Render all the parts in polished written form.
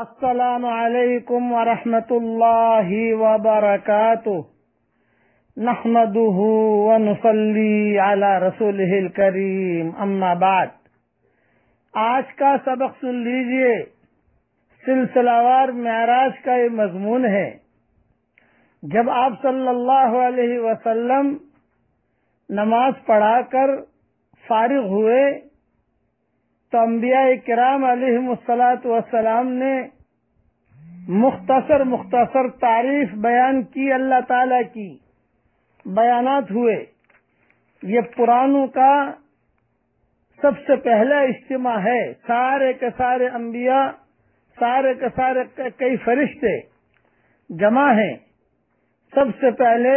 السلام علیکم ورحمۃ اللہ وبرکاتہ نحمده ونصلی علی رسولہ الکریم اما بعد۔ آج کا سبق سن لیجئے، سلسلہ وار معراج کا یہ مضمون ہے۔ جب آپ صلی اللہ علیہ وسلم نماز پڑھا کر فارغ ہوئے تو انبیاء کرام علیہم الصلاۃ والسلام نے مختصر تعریف بیان کی، اللہ تعالی کی بیانات ہوئے۔ یہ قرآنوں کا سب سے پہلا اجتماع ہے، سارے کے سارے انبیاء، سارے کے سارے کئی فرشتے جمع ہیں۔ سب سے پہلے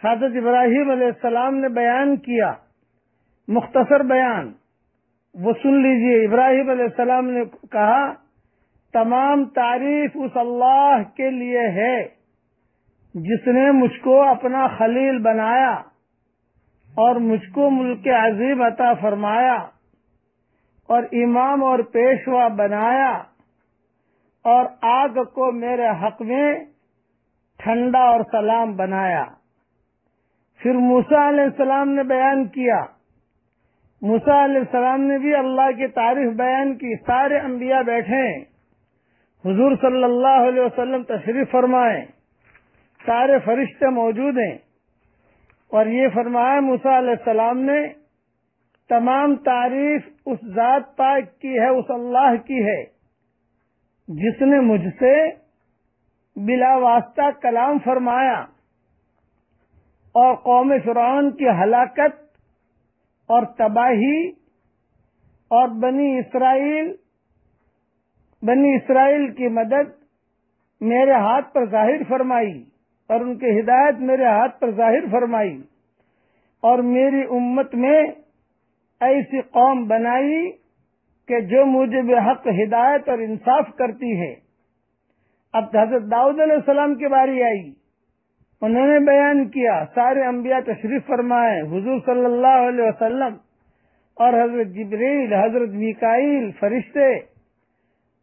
حضرت ابراہیم علیہ السلام نے بیان کیا، مختصر بیان وہ سن لیجئے۔ ابراہیم علیہ السلام نے کہا، تمام تعریف اس اللہ کے لیے ہے جس نے مجھ کو اپنا خلیل بنایا اور مجھ کو ملک عظیم عطا فرمایا اور امام اور پیشوا بنایا اور آگ کو میرے حق میں ٹھنڈا اور سلام بنایا۔ پھر موسیٰ علیہ السلام نے بیان کیا، موسیٰ علیہ السلام نے بھی اللہ کی تعریف بیان کی۔ سارے انبیاء بیٹھے ہیں، حضور صلی اللہ علیہ وسلم تشریف فرمائے، سارے فرشتے موجود ہیں، اور یہ فرمایا موسیٰ علیہ السلام نے، تمام تعریف اس ذات پاک کی ہے، اس اللہ کی ہے جس نے مجھ سے بلا واسطہ کلام فرمایا اور قوم فرعون کی ہلاکت اور تباہی اور بنی اسرائیل کی مدد میرے ہاتھ پر ظاہر فرمائی اور ان کی ہدایت میرے ہاتھ پر ظاہر فرمائی، اور میری امت میں ایسی قوم بنائی کہ جو مجھے بحق ہدایت اور انصاف کرتی ہے۔ اب حضرت داؤد علیہ السلام کی باری آئی، انہوں نے بیان کیا، سارے انبیاء تشریف فرمائے، حضور صلی اللہ علیہ وسلم اور حضرت جبریل، حضرت میکائیل فرشتے۔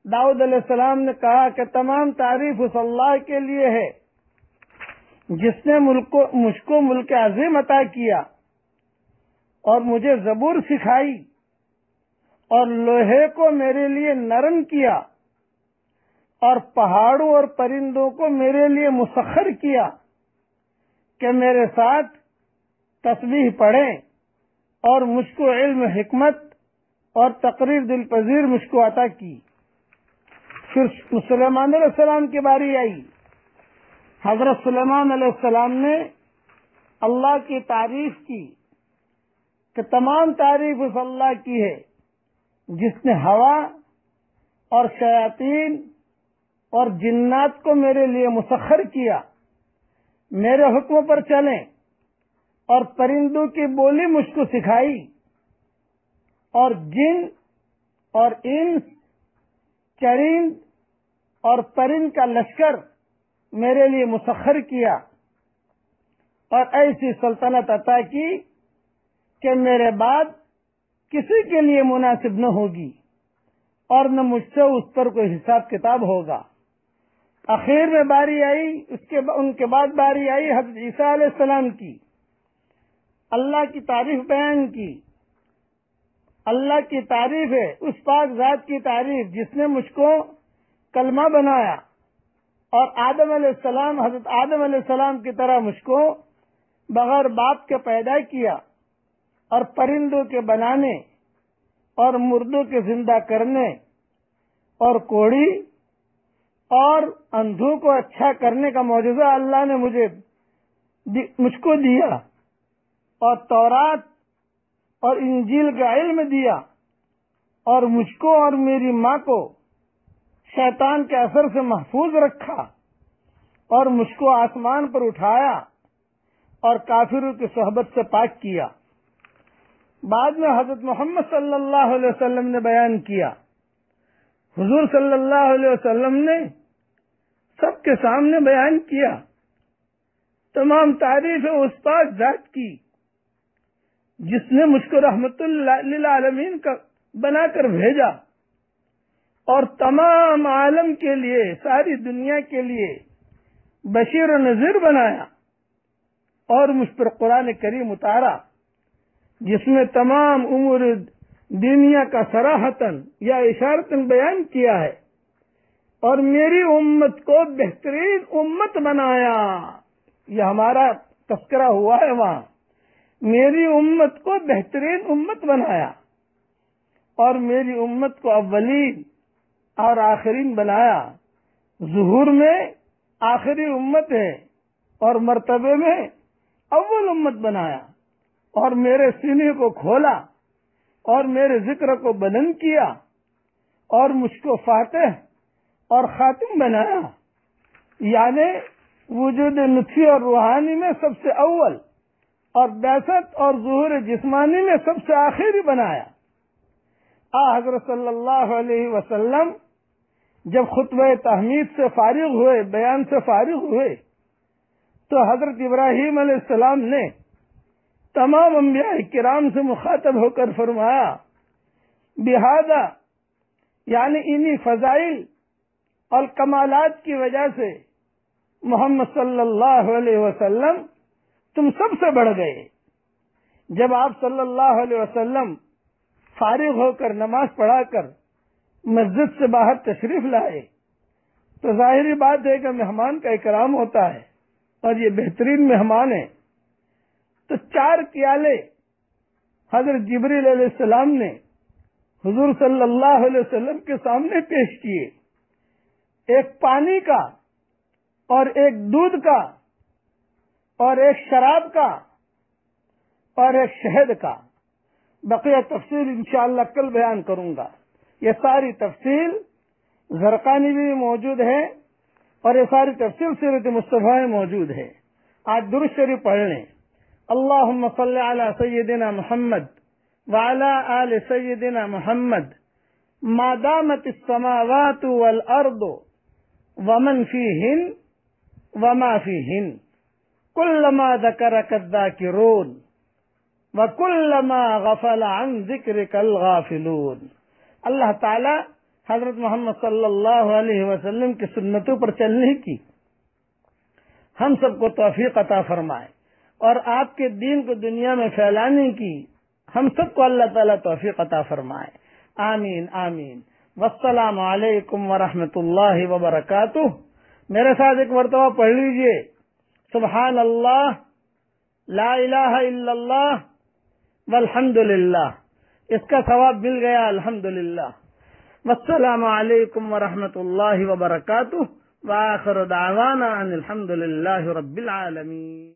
داؤد علیہ السلام نے کہا کہ تمام تعریف اس اللہ کے لیے ہے جس نے مجھ کو ملک عظیم عطا کیا اور مجھے زبور سکھائی اور لوہے کو میرے لیے نرم کیا اور پہاڑوں اور پرندوں کو میرے لیے مسخر کیا کہ میرے ساتھ تسبیح پڑھیں، اور مجھ کو علم، حکمت اور تقریر دل پذیر مجھ کو عطا کی۔ پھر سلیمان علیہ السلام کی باری آئی، حضرت سلیمان علیہ السلام نے اللہ کی تعریف کی کہ تمام تعریف اس اللہ کی ہے جس نے ہوا اور شیاطین اور جنات کو میرے لیے مسخر کیا، میرے حکم پر چلیں، اور پرندوں کی بولی مجھ کو سکھائی، اور جن اور انس، چرند اور پرند کا لشکر میرے لیے مسخر کیا، اور ایسی سلطنت عطا کی کہ میرے بعد کسی کے لیے مناسب نہ ہوگی اور نہ مجھ سے اس پر کوئی حساب کتاب ہوگا۔ آخر میں باری آئی، ان کے بعد باری آئی حضرت عیسیٰ علیہ السلام کی، اللہ کی تعریف بیان کی۔ اللہ کی تعریف ہے، اس پاک ذات کی تعریف جس نے مجھ کو کلمہ بنایا اور آدم علیہ السلام، حضرت آدم علیہ السلام کی طرح مجھ کو بغیر باپ کے پیدا کیا، اور پرندوں کے بنانے اور مردوں کے زندہ کرنے اور کوڑی اور اندھوں کو اچھا کرنے کا معجزہ اللہ نے مجھ کو دیا، اور تورات اور انجیل کا علم دیا، اور مجھ کو اور میری ماں کو شیطان کے اثر سے محفوظ رکھا، اور مجھ کو آسمان پر اٹھایا اور کافروں کی صحبت سے پاک کیا۔ بعد میں حضرت محمد صلی اللہ علیہ وسلم نے بیان کیا، حضور صلی اللہ علیہ وسلم نے سب کے سامنے بیان کیا، تمام تعریف ہے اس پاک ذات کی جس نے مجھ کو رحمت للعالمین کا بنا کر بھیجا اور تمام عالم کے لیے، ساری دنیا کے لیے بشیر و نذیر بنایا، اور مجھ پر قرآن کریم اتارا جس میں تمام امور دنیا کا صراحتاً یا اشارتاً بیان کیا ہے، اور میری امت کو بہترین امت بنایا۔ یہ ہمارا تذکرہ ہوا ہے وہاں، میری امت کو بہترین امت بنایا، اور میری امت کو اولین اور آخرین بنایا۔ ظہور میں آخری امت ہے اور مرتبے میں اول امت بنایا، اور میرے سینے کو کھولا اور میرے ذکر کو بلند کیا، اور مجھ کو فاتح اور خاتم بنایا، یعنی وجود نطفی اور روحانی میں سب سے اول، اور بعثت اور ظہور جسمانی میں سب سے آخری بنایا۔ حضرت صلی اللہ علیہ وسلم جب خطبہ تحمید سے فارغ ہوئے، بیان سے فارغ ہوئے، تو حضرت ابراہیم علیہ السلام نے تمام انبیاء کرام سے مخاطب ہو کر فرمایا، بہذا، یعنی انہی فضائل اور کمالات کی وجہ سے محمد صلی اللہ علیہ وسلم تم سب سے بڑھ گئے۔ جب آپ صلی اللہ علیہ وسلم فارغ ہو کر نماز پڑھا کر مسجد سے باہر تشریف لائے تو ظاہری بات ہے کہ مہمان کا اکرام ہوتا ہے، اور یہ بہترین مہمان ہے۔ تو 4 پیالے حضرت جبریل علیہ السلام نے حضور صلی اللہ علیہ وسلم کے سامنے پیش کیے، ایک پانی کا، اور ایک دودھ کا، اور ایک شراب کا، اور ایک شہد کا۔ بقیہ تفصیل انشاءاللہ کل بیان کروں گا۔ یہ ساری تفصیل زرقانی بھی موجود ہے، اور یہ ساری تفصیل سیرت مصطفیٰ میں موجود ہے۔ آج درود شریف پڑھ لیں۔ اللہم صلی علی سیدنا محمد وعلی آل سیدنا محمد ما دامت السماوات والارض ومن فیہن وما فیہن کلما ذکرک الذاکرون وَكُلَّمَا غَفَلَ عَنْ ذِكْرِكَ الْغَافِلُونَ۔ اللہ تعالی حضرت محمد صلی اللہ علیہ وسلم کی سنتوں پر چلنے کی ہم سب کو توفیق عطا فرمائے، اور آپ کے دین کو دنیا میں پھیلانے کی ہم سب کو اللہ تعالی توفیق عطا فرمائے۔ آمین آمین۔ والسلام علیکم ورحمۃ اللہ وبرکاتہ۔ میرے ساتھ ایک مرتبہ پڑھ لیجئے، سبحان اللہ، لا الہ الا اللہ، والحمد للہ۔ اس کا ثواب مل گیا الحمدللہ۔ والسلام علیکم ورحمۃ اللہ وبرکاتہ، وآخر دعوانا ان الحمد للہ رب العالمین۔